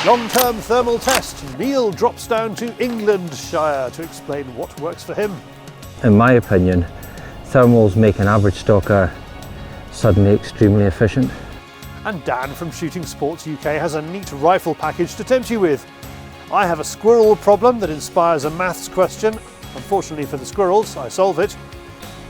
Long-term thermal test. Neil drops down to Englandshire to explain what works for him. In my opinion, thermals make an average stalker suddenly extremely efficient. And Dan from Shooting Sports UK has a neat rifle package to tempt you with. I have a squirrel problem that inspires a maths question. Unfortunately for the squirrels, I solve it.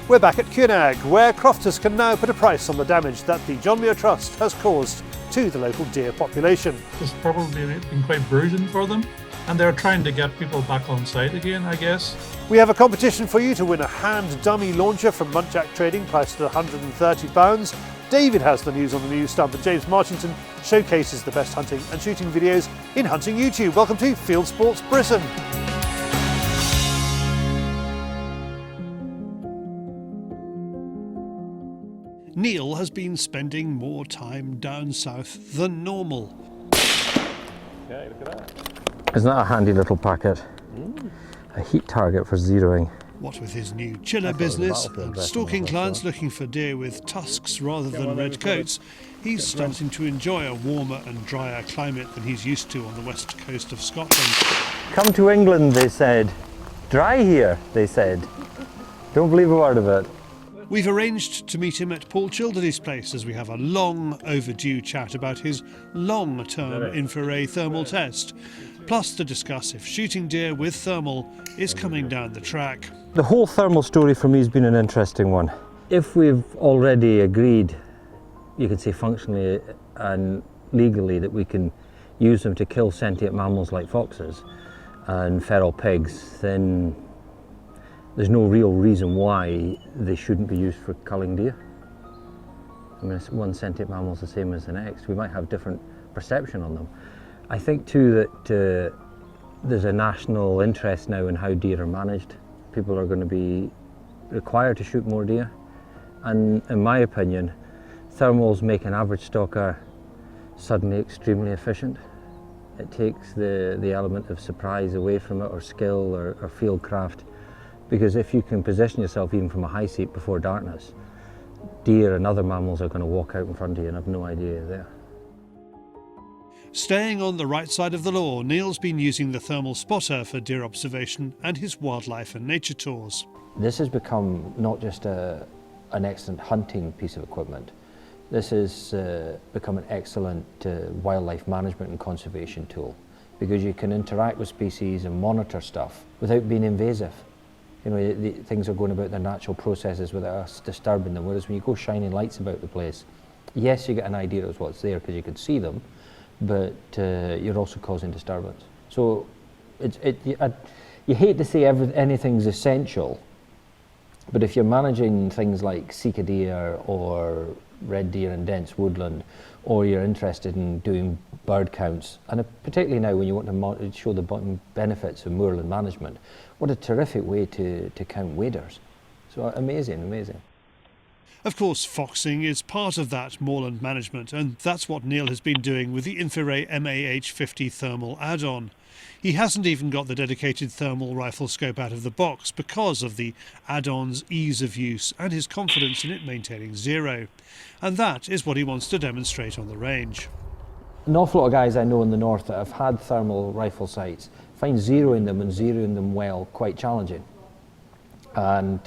We're back at Cunag, where crofters can now put a price on the damage that the John Muir Trust has caused to the local deer population. It's probably been quite bruising for them, and they're trying to get people back on site again, I guess. We have a competition for you to win a hand dummy launcher from Muntjac Trading, priced at £130. David has the news on the news stump, and James Marchington showcases the best hunting and shooting videos in hunting YouTube. Welcome to Fieldsports Britain. Neil has been spending more time down south than normal. Yeah, look at that. Isn't that a handy little packet? A heat target for zeroing. What with his new chiller business and stalking clients looking for deer with tusks rather than red coats, he's starting to enjoy a warmer and drier climate than he's used to on the west coast of Scotland. Come to England, they said. Dry here, they said. Don't believe a word of it. We've arranged to meet him at Paul Childerley's place as we have a long overdue chat about his long-term infrared thermal test, plus to discuss if shooting deer with thermal is coming down the track. The whole thermal story for me has been an interesting one. If we've already agreed, you could say functionally and legally, that we can use them to kill sentient mammals like foxes and feral pigs, then there's no real reason why they shouldn't be used for culling deer. I mean, one sentient mammal is the same as the next. We might have different perception on them. I think too that there's a national interest now in how deer are managed. People are going to be required to shoot more deer. And in my opinion, thermals make an average stalker suddenly extremely efficient. It takes the element of surprise away from it, or skill, or field craft. Because if you can position yourself even from a high seat before darkness, deer and other mammals are going to walk out in front of you and have no idea you're there. Staying on the right side of the law, Neil's been using the thermal spotter for deer observation and his wildlife and nature tours. This has become not just an excellent hunting piece of equipment. This has become an excellent wildlife management and conservation tool, because you can interact with species and monitor stuff without being invasive. You know, things are going about their natural processes without us disturbing them, whereas when you go shining lights about the place, yes, you get an idea of what's there because you can see them, but you're also causing disturbance. So you hate to say anything's essential, but if you're managing things like Sika deer or red deer in dense woodland, or you're interested in doing bird counts, and particularly now when you want to show the benefits of moorland management, what a terrific way to count waders. So amazing, amazing. Of course, foxing is part of that moorland management, and that's what Neil has been doing with the Infrared MAH50 thermal add-on. He hasn't even got the dedicated thermal rifle scope out of the box because of the add-on's ease of use and his confidence in it maintaining zero. And that is what he wants to demonstrate on the range. An awful lot of guys I know in the north that have had thermal rifle sights find zeroing them, and zeroing them well, quite challenging. And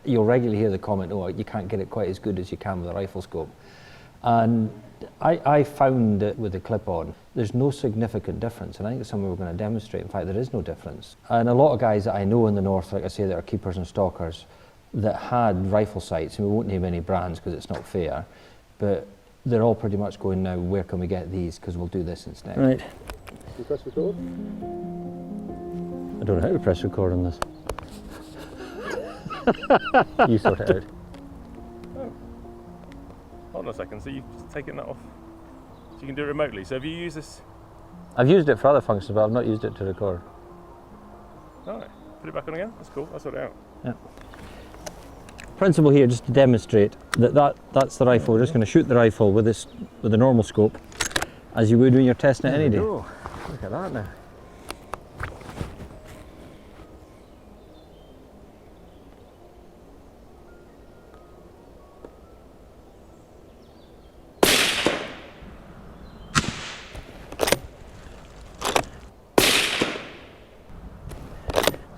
you'll regularly hear the comment, oh, you can't get it quite as good as you can with a rifle scope. And I found that with the clip-on, there's no significant difference, and I think it's something we're going to demonstrate. In fact, there is no difference. And a lot of guys that I know in the north, like I say, that are keepers and stalkers, that had rifle sights, and we won't name any brands because it's not fair, but they're all pretty much going now, where can we get these, because we'll do this instead. Right. You press record? I don't know how to press record on this. You sort it out. Oh. Hold on a second, so you've taken that off. So you can do it remotely. So have you used this? I've used it for other functions, but I've not used it to record. Alright, put it back on again. That's cool, I'll sort it out. Yeah. Principle here, just to demonstrate that's the rifle. We're just going to shoot the rifle with a normal scope, as you would when you're testing it any day. Oh, look at that now.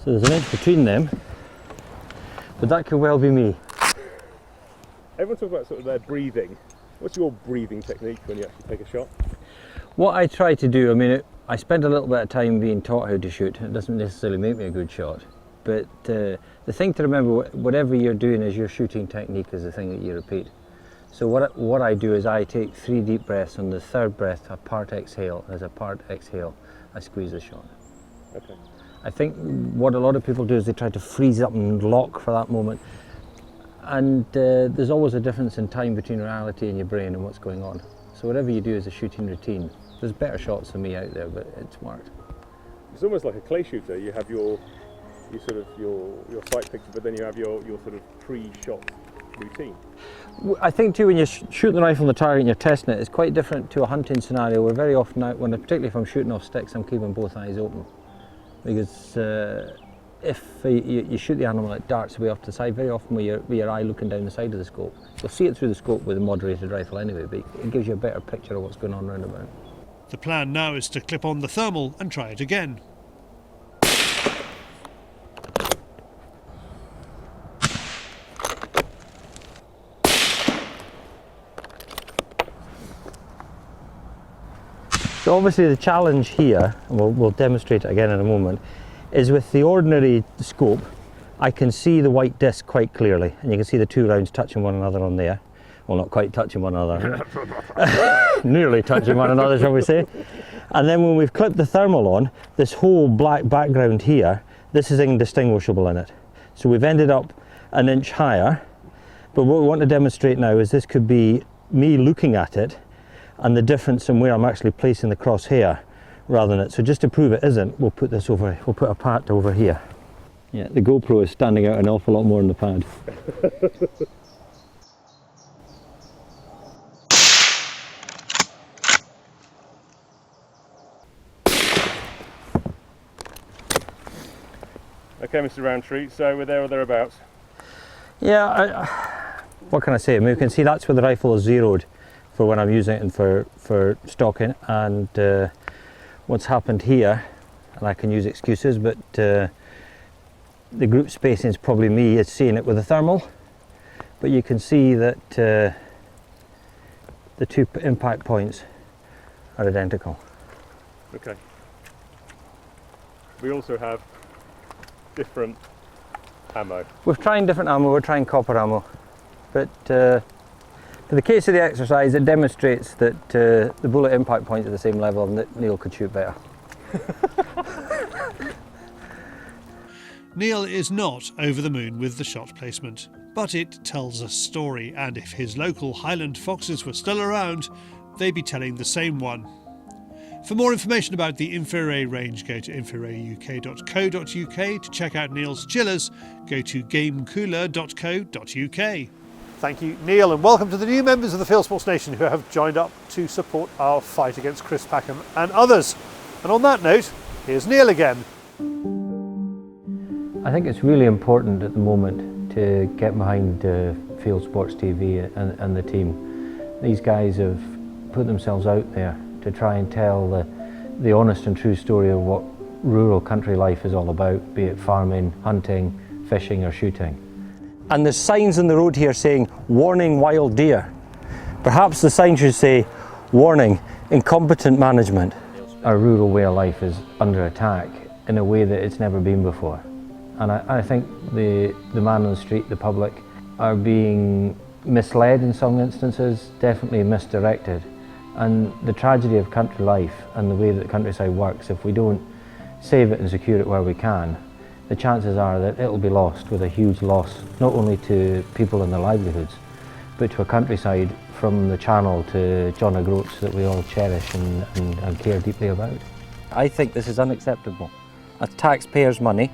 So there's an inch between them, but that could well be me. Everyone talks about sort of their breathing. What's your breathing technique when you actually take a shot? What I try to do, I mean, I spend a little bit of time being taught how to shoot. It doesn't necessarily make me a good shot, but the thing to remember, whatever you're doing is your shooting technique is the thing that you repeat. So what I do is I take 3 deep breaths. On the 3rd breath, a part exhale. As a part exhale, I squeeze the shot. Okay. I think what a lot of people do is they try to freeze up and lock for that moment. And there's always a difference in time between reality and your brain and what's going on. So whatever you do as a shooting routine, there's better shots than me out there, but it's worked. It's almost like a clay shooter. You have your sight picture, but then you have your sort of pre-shot routine. I think too, when you shoot the rifle on the target and you're testing it, it's quite different to a hunting scenario where very often, particularly if I'm shooting off sticks, I'm keeping both eyes open. Because if you shoot the animal, it darts away off to the side, very often with your eye looking down the side of the scope. You'll see it through the scope with a moderated rifle anyway, but it gives you a better picture of what's going on round about. The plan now is to clip on the thermal and try it again. So obviously the challenge here, and we'll demonstrate it again in a moment, is with the ordinary scope, I can see the white disc quite clearly, and you can see the 2 rounds touching one another on there. Well, not quite touching one another, nearly touching one another, shall we say. And then when we've clipped the thermal on, this whole black background here, this is indistinguishable in it. So we've ended up an inch higher, but what we want to demonstrate now is this could be me looking at it and the difference in where I'm actually placing the crosshair rather than it. So just to prove it isn't, we'll put a pad over here. Yeah, the GoPro is standing out an awful lot more than the pad. Okay, Mr. Rowantree, so we're there or thereabouts. Yeah, what can I say? I mean, you can see that's where the rifle is zeroed for when I'm using it and for stalking, and what's happened here, and I can use excuses, but the group spacing is probably me is seeing it with a thermal, but you can see that the 2 impact points are identical. Okay. We also have different ammo. We're trying different ammo, we're trying copper ammo, but for the case of the exercise, it demonstrates that the bullet impact points are the same level and that Neil could shoot better. Neil is not over the moon with the shot placement, but it tells a story, and if his local Highland foxes were still around, they'd be telling the same one. For more information about the InfiRay range, go to infirayuk.co.uk. To check out Neil's chillers, go to gamecooler.co.uk. Thank you, Neil, and welcome to the new members of the Fieldsports Nation who have joined up to support our fight against Chris Packham and others. And on that note, here's Neil again. I think it's really important at the moment to get behind Fieldsports TV and the team. These guys have put themselves out there to try and tell the honest and true story of what rural country life is all about, be it farming, hunting, fishing or shooting. And there's signs in the road here saying, warning wild deer. Perhaps the sign should say, warning incompetent management. Our rural way of life is under attack in a way that it's never been before. And I think the man on the street, the public, are being misled in some instances, definitely misdirected. And the tragedy of country life and the way that the countryside works, if we don't save it and secure it where we can, the chances are that it'll be lost with a huge loss, not only to people and their livelihoods, but to a countryside from the Channel to John O'Groats that we all cherish and care deeply about. I think this is unacceptable. A taxpayer's money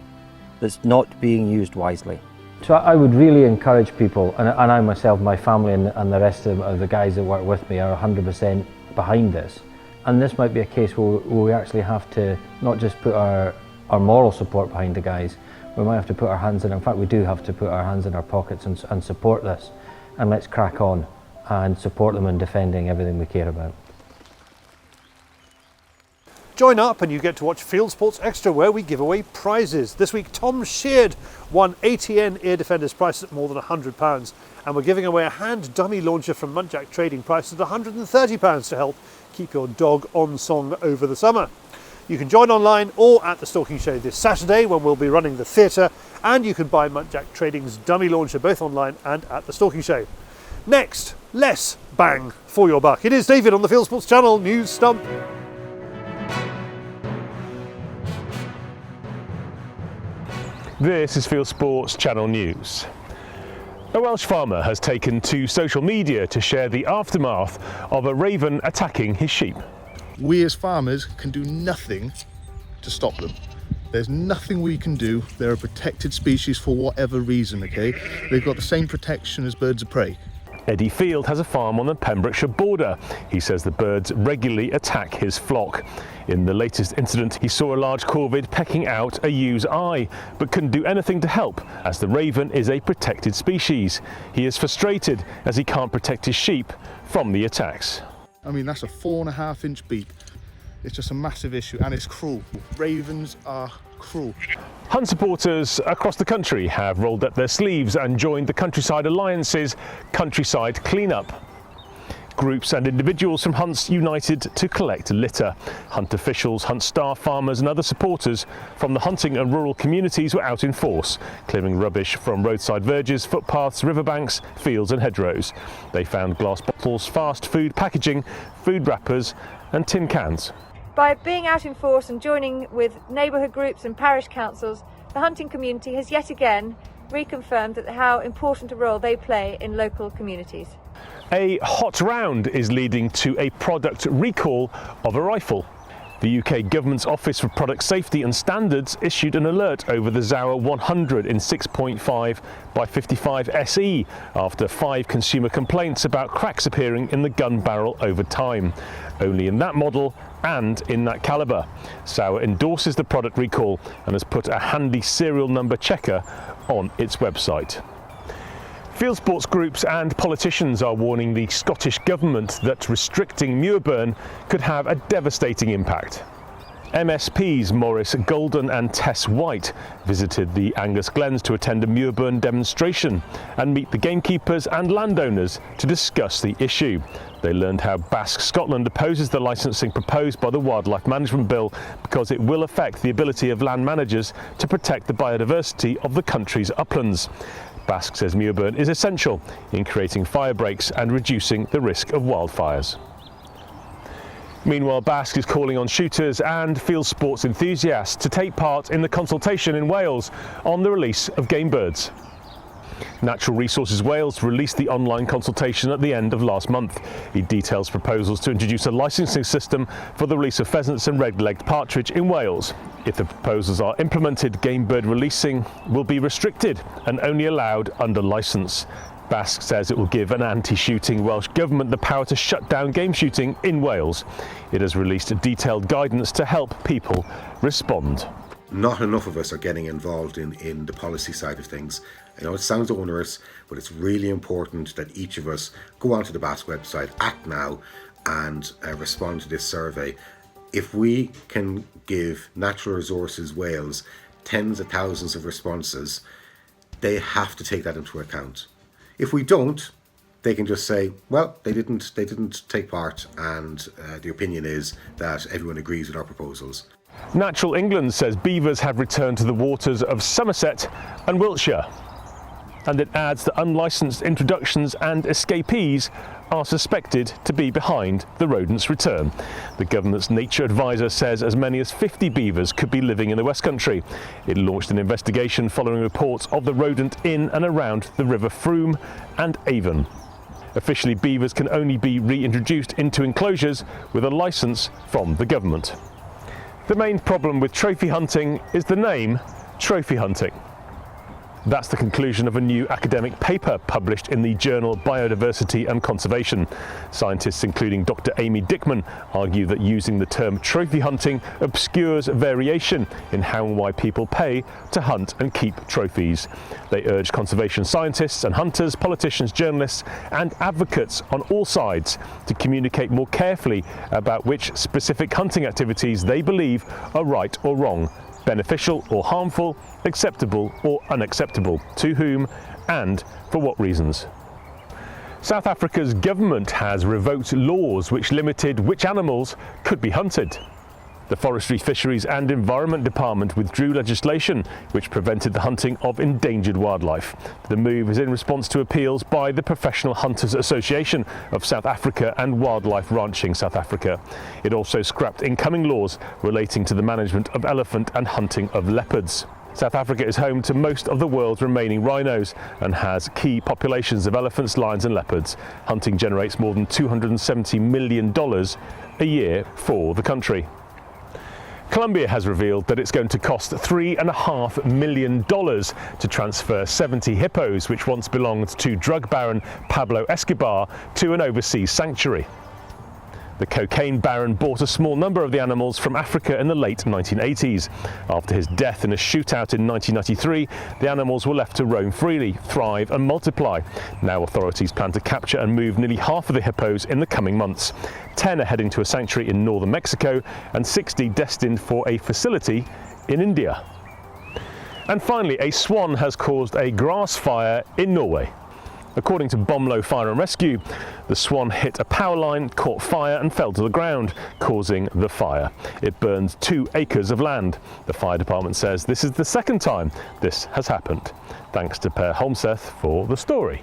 that's not being used wisely. So I would really encourage people, and I myself, my family and the rest of the guys that work with me are 100% behind this. And this might be a case where we actually have to not just put our moral support behind the guys, we might have to put our hands in fact we do have to put our hands in our pockets and support this. And let's crack on and support them in defending everything we care about. Join up and you get to watch Fieldsports Extra, where we give away prizes. This week Tom Sheard won ATN ear defenders priced at more than £100, and we're giving away a hand dummy launcher from Muntjac Trading priced at £130 to help keep your dog on song over the summer. You can join online or at the Stalking Show this Saturday when we'll be running the theatre, and you can buy Muntjac Trading's dummy launcher both online and at the Stalking Show. Next, less bang for your buck. It is David on the Fieldsports Channel News Stump. This is Fieldsports Channel News. A Welsh farmer has taken to social media to share the aftermath of a raven attacking his sheep. We as farmers can do nothing to stop them. There's nothing we can do. They're a protected species for whatever reason, okay? They've got the same protection as birds of prey. Eddie Field has a farm on the Pembrokeshire border. He says the birds regularly attack his flock. In the latest incident, he saw a large corvid pecking out a ewe's eye, but couldn't do anything to help, as the raven is a protected species. He is frustrated as he can't protect his sheep from the attacks. I mean, that's a 4.5-inch beak. It's just a massive issue, and it's cruel. Ravens are cruel. Hunt supporters across the country have rolled up their sleeves and joined the Countryside Alliance's Countryside Cleanup. Groups and individuals from hunts united to collect litter. Hunt officials, hunt staff, farmers and other supporters from the hunting and rural communities were out in force, clearing rubbish from roadside verges, footpaths, riverbanks, fields and hedgerows. They found glass bottles, fast food packaging, food wrappers and tin cans. By being out in force and joining with neighbourhood groups and parish councils, the hunting community has yet again reconfirmed how important a role they play in local communities. A hot round is leading to a product recall of a rifle. The UK Government's Office for Product Safety and Standards issued an alert over the Zauer 100 in 6.5 by 55 SE after 5 consumer complaints about cracks appearing in the gun barrel over time. Only in that model and in that calibre. Zauer endorses the product recall and has put a handy serial number checker on its website. Fieldsports groups and politicians are warning the Scottish Government that restricting muirburn could have a devastating impact. MSPs Maurice Golden and Tess White visited the Angus Glens to attend a muirburn demonstration and meet the gamekeepers and landowners to discuss the issue. They learned how Basque Scotland opposes the licensing proposed by the Wildlife Management Bill because it will affect the ability of land managers to protect the biodiversity of the country's uplands. Basque says muirburn is essential in creating fire breaks and reducing the risk of wildfires. Meanwhile, Basque is calling on shooters and field sports enthusiasts to take part in the consultation in Wales on the release of game birds. Natural Resources Wales released the online consultation at the end of last month. It details proposals to introduce a licensing system for the release of pheasants and red-legged partridge in Wales. If the proposals are implemented, game bird releasing will be restricted and only allowed under licence. Basque says it will give an anti-shooting Welsh Government the power to shut down game shooting in Wales. It has released detailed guidance to help people respond. Not enough of us are getting involved in the policy side of things. I know it sounds onerous, but it's really important that each of us go onto the Basque website, act now, and respond to this survey. If we can give Natural Resources Wales tens of thousands of responses, they have to take that into account. If we don't, they can just say, well, they didn't take part, and the opinion is that everyone agrees with our proposals. Natural England says beavers have returned to the waters of Somerset and Wiltshire, and it adds that unlicensed introductions and escapees are suspected to be behind the rodent's return. The government's nature advisor says as many as 50 beavers could be living in the West Country. It launched an investigation following reports of the rodent in and around the River Frome and Avon. Officially, beavers can only be reintroduced into enclosures with a licence from the government. The main problem with trophy hunting is the name trophy hunting. That's the conclusion of a new academic paper published in the journal Biodiversity and Conservation. Scientists, including Dr. Amy Dickman, argue that using the term trophy hunting obscures variation in how and why people pay to hunt and keep trophies. They urge conservation scientists and hunters, politicians, journalists and advocates on all sides to communicate more carefully about which specific hunting activities they believe are right or wrong, beneficial or harmful, acceptable or unacceptable, to whom and for what reasons. South Africa's government has revoked laws which limited which animals could be hunted. The Forestry, Fisheries and Environment Department withdrew legislation which prevented the hunting of endangered wildlife. The move is in response to appeals by the Professional Hunters Association of South Africa and Wildlife Ranching South Africa. It also scrapped incoming laws relating to the management of elephant and hunting of leopards. South Africa is home to most of the world's remaining rhinos and has key populations of elephants, lions and leopards. Hunting generates more than $270 million a year for the country. Colombia has revealed that it's going to cost $3.5 million to transfer 70 hippos, which once belonged to drug baron Pablo Escobar, to an overseas sanctuary. The cocaine baron bought a small number of the animals from Africa in the late 1980s. After his death in a shootout in 1993, the animals were left to roam freely, thrive and multiply. Now authorities plan to capture and move nearly half of the hippos in the coming months. 10 are heading to a sanctuary in northern Mexico and 60 destined for a facility in India. And finally, a swan has caused a grass fire in Norway. According to Bomlo Fire and Rescue, the swan hit a power line, caught fire and fell to the ground, causing the fire. It burned 2 acres of land. The fire department says this is the second time this has happened. Thanks to Per Holmseth for the story.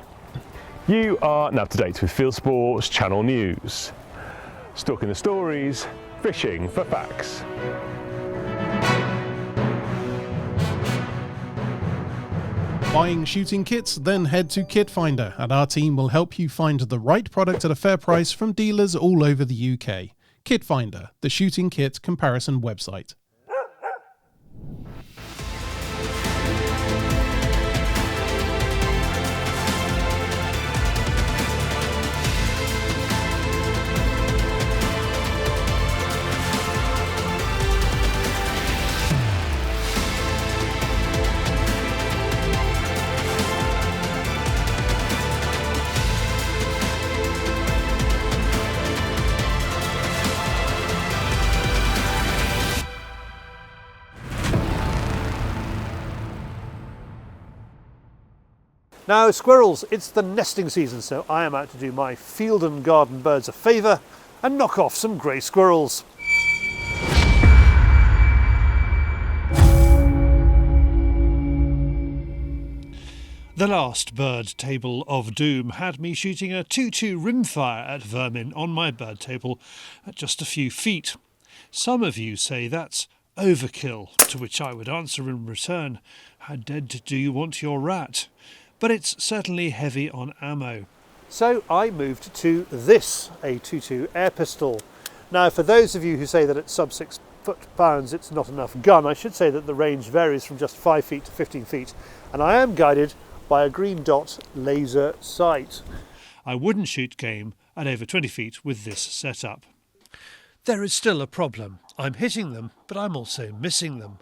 You are now up to date with Fieldsports Channel News. Stalking the stories, fishing for facts. Buying shooting kits? Then head to Kit Finder and our team will help you find the right product at a fair price from dealers all over the UK. Kit Finder, the shooting kit comparison website. Now, squirrels, it's the nesting season, so I am out to do my field and garden birds a favour and knock off some grey squirrels. The last bird table of doom had me shooting a 2-2 rimfire at vermin on my bird table at just a few feet. Some of you say that's overkill, to which I would answer in return, how dead do you want your rat? But it's certainly heavy on ammo. So I moved to this, a 2-2 air pistol. Now, for those of you who say that at sub 6 foot-pounds it's not enough gun, I should say that the range varies from just 5 feet to 15 feet, and I am guided by a green dot laser sight. I wouldn't shoot game at over 20 feet with this setup. There is still a problem. I'm hitting them, but I'm also missing them.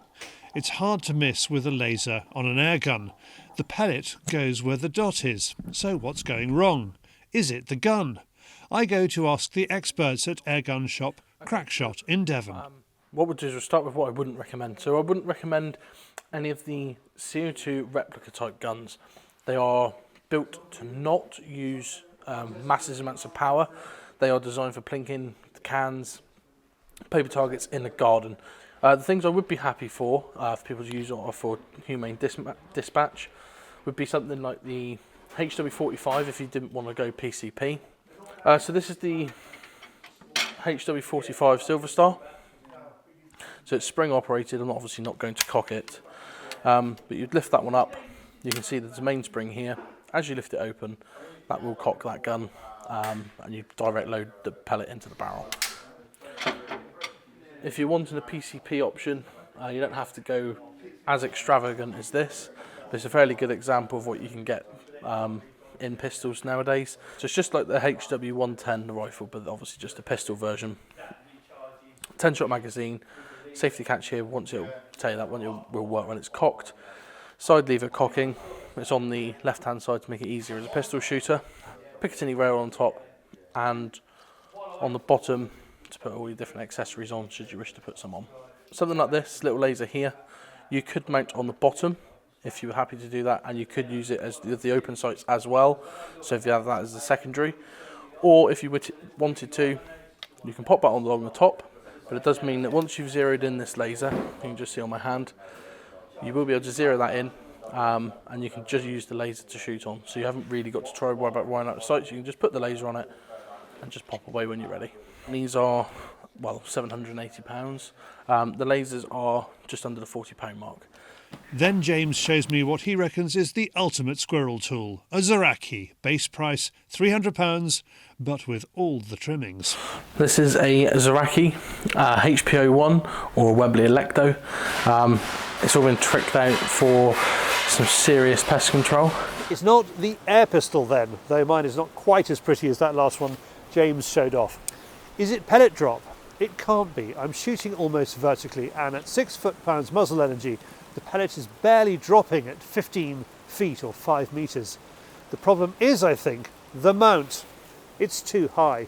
It's hard to miss with a laser on an air gun. The pellet goes where the dot is. So what's going wrong? Is it the gun? I go to ask the experts at airgun shop Crackshot in Devon. What we'll do is we'll start with what I wouldn't recommend. So I wouldn't recommend any of the CO2 replica type guns. They are built to not use massive amounts of power. They are designed for plinking cans, paper targets in the garden. The things I would be happy for people to use or for humane dispatch would be something like the HW45 if you didn't want to go PCP. So this is the HW45 Silver Star. So it's spring operated. I'm obviously not going to cock it, but you'd lift that one up. You can see there's a main spring here. As you lift it open, that will cock that gun, and you direct load the pellet into the barrel. If you're wanting a PCP option, you don't have to go as extravagant as this, It's a fairly good example of what you can get in pistols nowadays. So it's just like the HW110 rifle, but obviously just a pistol version. 10-shot magazine, safety catch here. Once it'll tell you that one will work when it's cocked. Side lever cocking. It's on the left-hand side to make it easier as a pistol shooter. Picatinny rail on top, and on the bottom to put all your different accessories on should you wish to put some on. Something like this little laser here, you could mount on the bottom if you were happy to do that, and you could use it as the open sights as well, so if you have that as the secondary, or if you wanted to, you can pop that on along the top, but it does mean that once you've zeroed in this laser, you can just see on my hand, you will be able to zero that in, and you can just use the laser to shoot on, so you haven't really got to try and worry about wiring out the sights. You can just put the laser on it and just pop away when you're ready. And these are, well, £780. The lasers are just under the £40 mark. Then James shows me what he reckons is the ultimate squirrel tool, a Zaraki, base price £300, but with all the trimmings. This is a Zaraki HPO1 or a Webley Electo. It's all been tricked out for some serious pest control. It's not the air pistol then, though mine is not quite as pretty as that last one James showed off. Is it pellet drop? It can't be. I'm shooting almost vertically, and at 6 foot-pounds muzzle energy, the pellet is barely dropping at 15 feet or 5 metres. The problem is, I think, the mount. It's too high.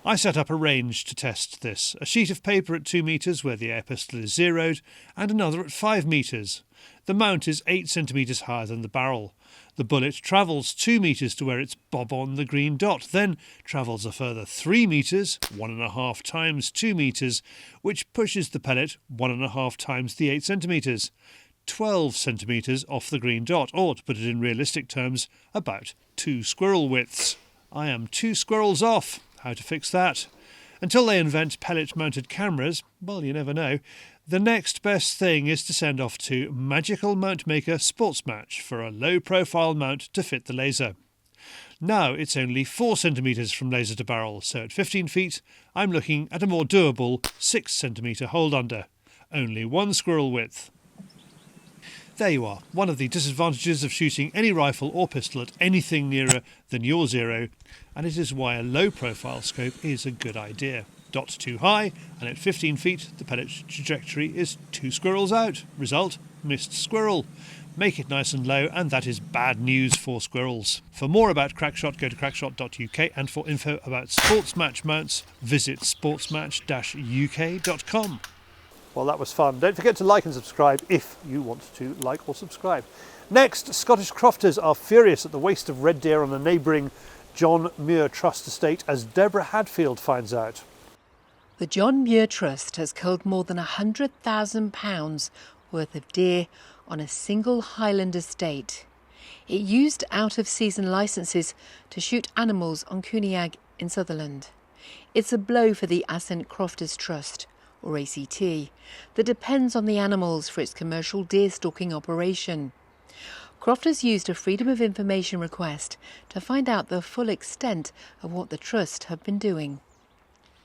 I set up a range to test this. A sheet of paper at 2 metres where the air pistol is zeroed, and another at 5 metres. The mount is 8 centimetres higher than the barrel. The bullet travels 2 metres to where it's bob on the green dot, then travels a further 3 metres, 1.5 times 2 metres, which pushes the pellet 1.5 times the 8 centimetres. 12 centimetres off the green dot, or to put it in realistic terms, about 2 squirrel widths. I am 2 squirrels off. How to fix that? Until they invent pellet-mounted cameras, well, you never know, the next best thing is to send off to Magical Mount Maker Sports Match for a low-profile mount to fit the laser. Now it's only 4 centimetres from laser to barrel, so at 15 feet I'm looking at a more doable 6 centimetre hold under. Only 1 squirrel width. There you are, one of the disadvantages of shooting any rifle or pistol at anything nearer than your zero, and it is why a low-profile scope is a good idea. Dot too high, and at 15 feet the pellet trajectory is 2 squirrels out. Result, missed squirrel. Make it nice and low, and that is bad news for squirrels. For more about Crackshot, go to crackshot.uk, and for info about sports match mounts, visit sportsmatch-uk.com. Well, that was fun. Don't forget to like and subscribe if you want to like or subscribe. Next, Scottish crofters are furious at the waste of red deer on a neighbouring John Muir Trust estate, as Deborah Hadfield finds out. The John Muir Trust has killed more than £100,000 worth of deer on a single Highland estate. It used out-of-season licences to shoot animals on Cooniag in Sutherland. It's a blow for the Assynt Crofters Trust, or ACT, that depends on the animals for its commercial deerstalking operation. Crofters used a Freedom of Information request to find out the full extent of what the Trust have been doing.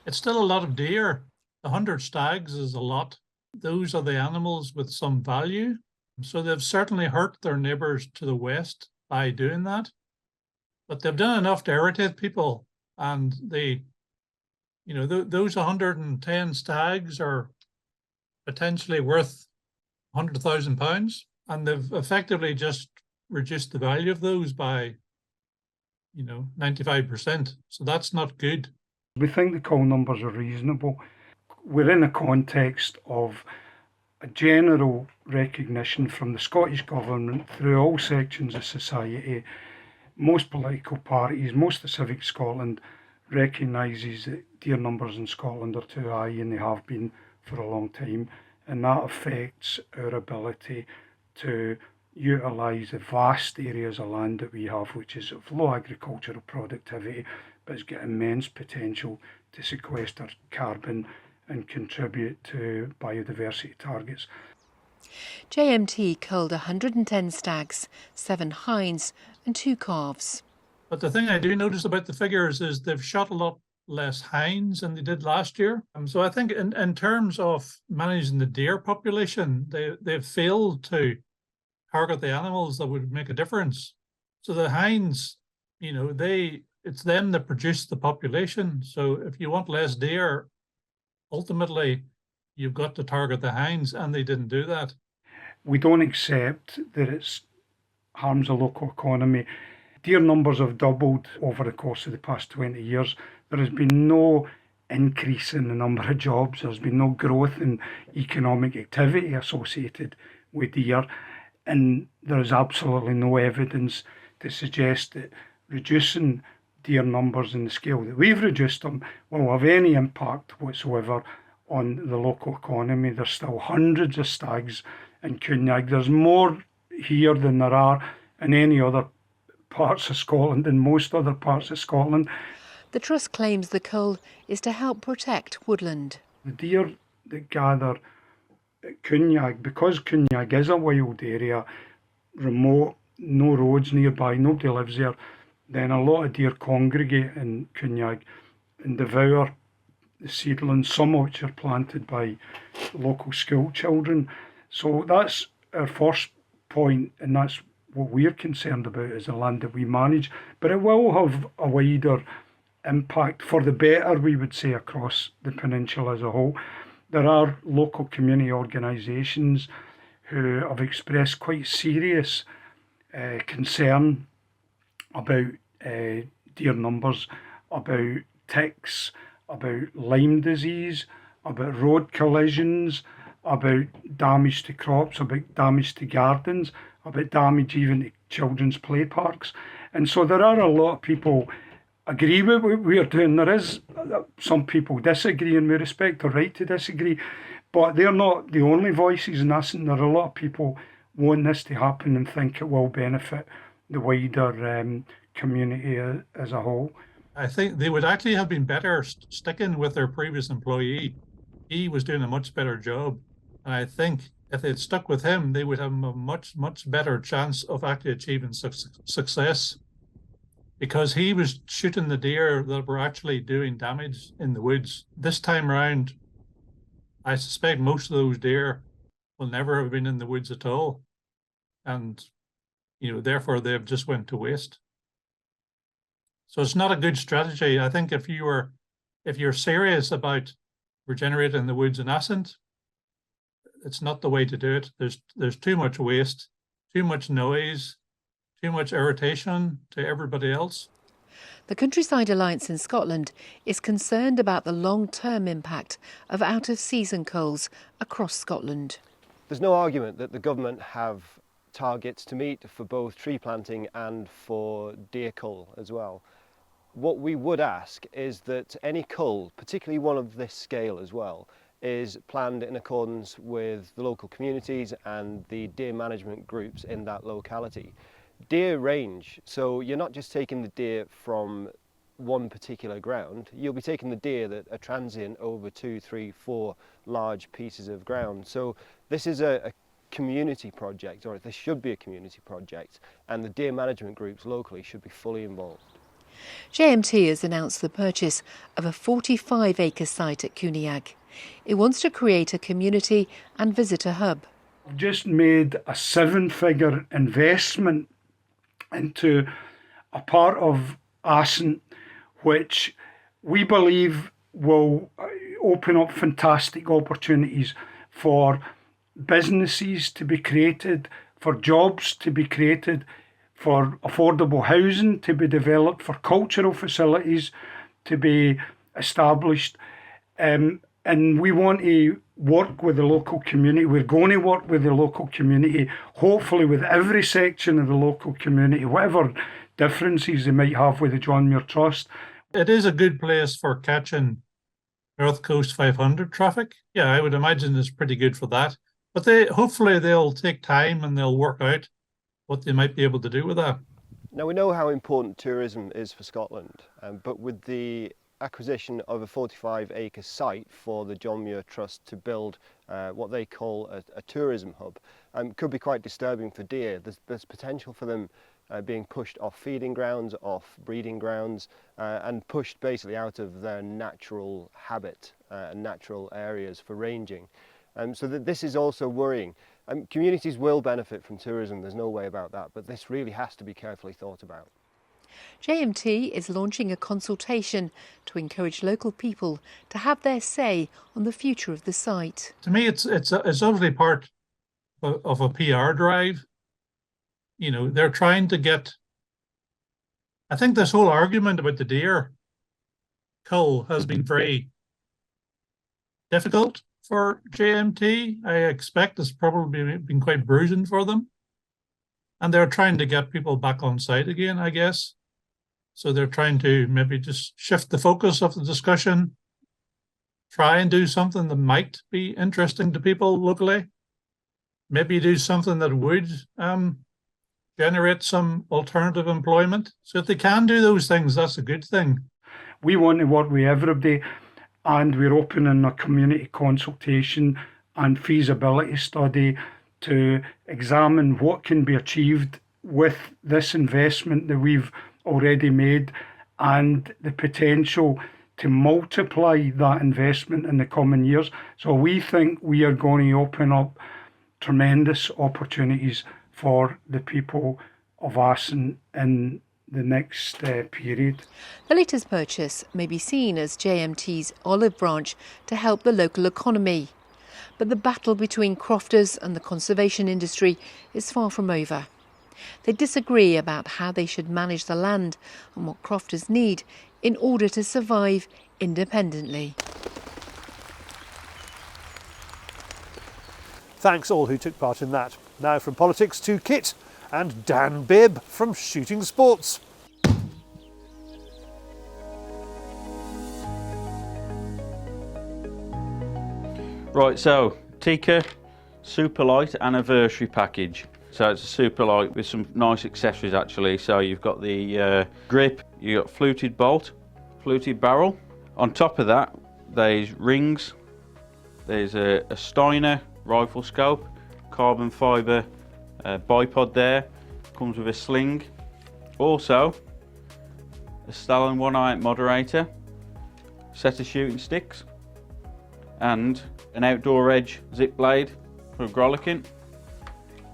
It's still a lot of deer. 100 stags is a lot. Those are the animals with some value. So they've certainly hurt their neighbours to the west by doing that. But they've done enough to irritate people, and those 110 stags are potentially worth £100,000, and they've effectively just reduced the value of those by 95%. So that's not good. We think the call numbers are reasonable. We're in a context of a general recognition from the Scottish Government through all sections of society, most political parties, most of Civic Scotland recognises that deer numbers in Scotland are too high, and they have been for a long time, and that affects our ability to utilise the vast areas of land that we have, which is of low agricultural productivity, but it's got immense potential to sequester carbon and contribute to biodiversity targets. JMT killed 110 stags, 7 hinds and 2 calves. But the thing I do notice about the figures is they've shot a lot less hinds than they did last year. So I think in terms of managing the deer population, they've failed to target the animals that would make a difference. So the hinds, it's them that produce the population. So if you want less deer, ultimately, you've got to target the hinds, and they didn't do that. We don't accept that it harms the local economy. Deer numbers have doubled over the course of the past 20 years. There has been no increase in the number of jobs. There's been no growth in economic activity associated with deer. And there is absolutely no evidence to suggest that reducing deer numbers in the scale that we've reduced them will have any impact whatsoever on the local economy. There's still hundreds of stags in Muntjac. There's more here than there are in any other parts of Scotland, in most other parts of Scotland. The Trust claims the cull is to help protect woodland. The deer that gather at Muntjac, because Muntjac is a wild area, remote, no roads nearby, nobody lives there, then a lot of deer congregate in Muntjac and devour the seedlings, some of which are planted by local school children. So that's our first point, and that's what we're concerned about, is the land that we manage. But it will have a wider impact, for the better, we would say, across the peninsula as a whole. There are local community organisations who have expressed quite serious concern about deer numbers, about ticks, about Lyme disease, about road collisions, about damage to crops, about damage to gardens, about damage even to children's play parks. And so there are a lot of people agree with what we're doing. There is some people disagree, and we respect their right to disagree, but they're not the only voices in Assynt. There are a lot of people want this to happen and think it will benefit the wider community as a whole. I think they would actually have been better sticking with their previous employee. He was doing a much better job. And I think if they'd stuck with him, they would have a much, much better chance of actually achieving success, because he was shooting the deer that were actually doing damage in the woods. This time around, I suspect most of those deer will never have been in the woods at all. And, therefore they've just went to waste. So it's not a good strategy. I think if you're serious about regenerating the woods in Assynt, it's not the way to do it. There's too much waste, too much noise, too much irritation to everybody else. The Countryside Alliance in Scotland is concerned about the long-term impact of out-of-season culls across Scotland. There's no argument that the government have targets to meet for both tree planting and for deer cull as well. What we would ask is that any cull, particularly one of this scale as well, is planned in accordance with the local communities and the deer management groups in that locality. Deer range, so you're not just taking the deer from one particular ground, you'll be taking the deer that are transient over 2, 3, 4 large pieces of ground. So this is a community project, or this should be a community project, and the deer management groups locally should be fully involved. JMT has announced the purchase of a 45-acre site at Muntjac. It wants to create a community and visitor hub. We've just made a 7-figure investment into a part of Assynt which we believe will open up fantastic opportunities for businesses to be created, for jobs to be created, for affordable housing to be developed, for cultural facilities to be established. And we want to work with the local community. We're going to work with the local community, hopefully with every section of the local community, whatever differences they might have with the John Muir Trust. It is a good place for catching North Coast 500 traffic. Yeah, I would imagine it's pretty good for that. But hopefully they'll take time and they'll work out what they might be able to do with that. Now, we know how important tourism is for Scotland, but with the acquisition of a 45-acre site for the John Muir Trust to build what they call a tourism hub, could be quite disturbing for deer. There's potential for them being pushed off feeding grounds, off breeding grounds, and pushed basically out of their natural habitat and natural areas for ranging. So this is also worrying. Communities will benefit from tourism, there's no way about that, but this really has to be carefully thought about. JMT is launching a consultation to encourage local people to have their say on the future of the site. To me, it's obviously part of a PR drive. You know, they're trying to get. I think this whole argument about the deer cull has been very difficult for JMT. I expect it's probably been quite bruising for them. And they're trying to get people back on site again, I guess. So they're trying to maybe just shift the focus of the discussion, try and do something that might be interesting to people locally, maybe do something that would generate some alternative employment. So if they can do those things, that's a good thing. We want to work with everybody, and we're opening a community consultation and feasibility study to examine what can be achieved with this investment that we've already made and the potential to multiply that investment in the coming years. So we think we are going to open up tremendous opportunities for the people of Assynt in the next period. The latest purchase may be seen as JMT's olive branch to help the local economy. But the battle between crofters and the conservation industry is far from over. They disagree about how they should manage the land and what crofters need in order to survive independently. Thanks all who took part in that. Now from politics to Kit and Dan Bibb from Shooting Sports. Right, so Tikka Super Light Anniversary Package. So it's a super light with some nice accessories actually. So you've got the grip, you've got fluted bolt, fluted barrel. On top of that, there's rings, there's a Steiner rifle scope, carbon fibre bipod there, comes with a sling. Also, a Stalin 108 moderator, set of shooting sticks, and an outdoor edge zip blade for grollicking.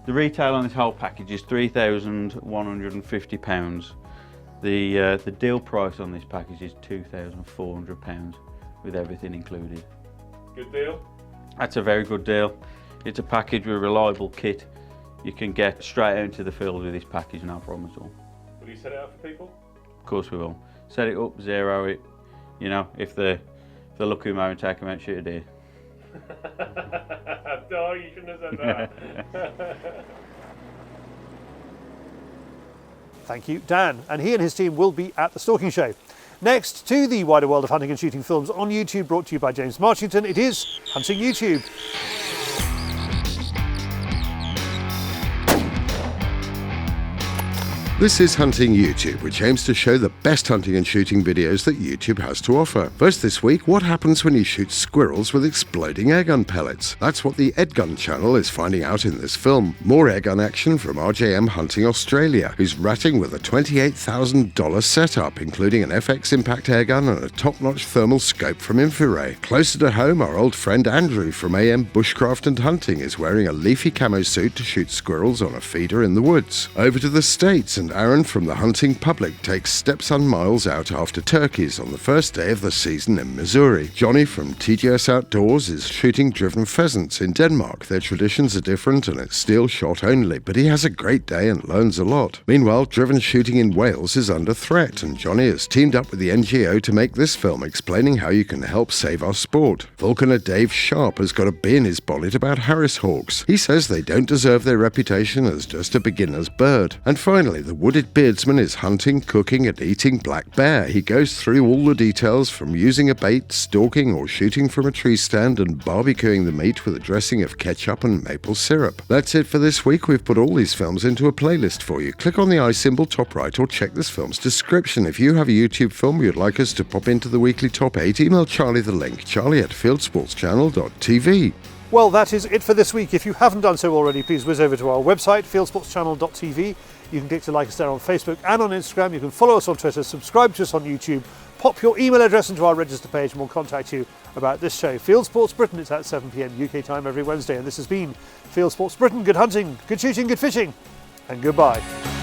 The retail on this whole package is £3,150. The deal price on this package is £2,400 with everything included. Good deal? That's a very good deal. It's a package with a reliable kit. You can get straight out into the field with this package, no problem at all. Will you set it up for people? Of course we will. Set it up, zero it. You know, if they're lucky, we might take them out, shoot a deer. No, you shouldn't have said that. Thank you, Dan. And he and his team will be at the stalking show. Next, to the wider world of hunting and shooting films on YouTube, brought to you by James Marchington, it is Hunting YouTube. This is Hunting YouTube, which aims to show the best hunting and shooting videos that YouTube has to offer. First this week, what happens when you shoot squirrels with exploding airgun pellets? That's what the Edgun channel is finding out in this film. More airgun action from RJM Hunting Australia, who's ratting with a $28,000 setup, including an FX Impact airgun and a top-notch thermal scope from Infrared. Closer to home, our old friend Andrew from AM Bushcraft and Hunting is wearing a leafy camo suit to shoot squirrels on a feeder in the woods. Over to the States, and Aaron from the Hunting Public takes stepson Miles out after turkeys on the first day of the season in Missouri. Johnny from TGS Outdoors is shooting driven pheasants in Denmark. Their traditions are different and it's steel shot only, but he has a great day and learns a lot. Meanwhile, driven shooting in Wales is under threat, and Johnny has teamed up with the NGO to make this film explaining how you can help save our sport. Vulcaner Dave Sharp has got a bee in his bonnet about Harris hawks. He says they don't deserve their reputation as just a beginner's bird. And finally, the wooded beardsman is hunting, cooking and eating black bear. He goes through all the details from using a bait, stalking or shooting from a tree stand, and barbecuing the meat with a dressing of ketchup and maple syrup. That's it for this week. We've put all these films into a playlist for you. Click on the I symbol top right or check this film's description. If you have a YouTube film you'd like us to pop into the weekly top 8, email Charlie the link, charlie@fieldsportschannel.tv. Well, that is it for this week. If you haven't done so already, please whiz over to our website, fieldsportschannel.tv. You can click to like us there on Facebook and on Instagram. You can follow us on Twitter, subscribe to us on YouTube, pop your email address into our register page and we'll contact you about this show. Fieldsports Britain, it's at 7 p.m. UK time every Wednesday, and this has been Fieldsports Britain. Good hunting, good shooting, good fishing, and goodbye.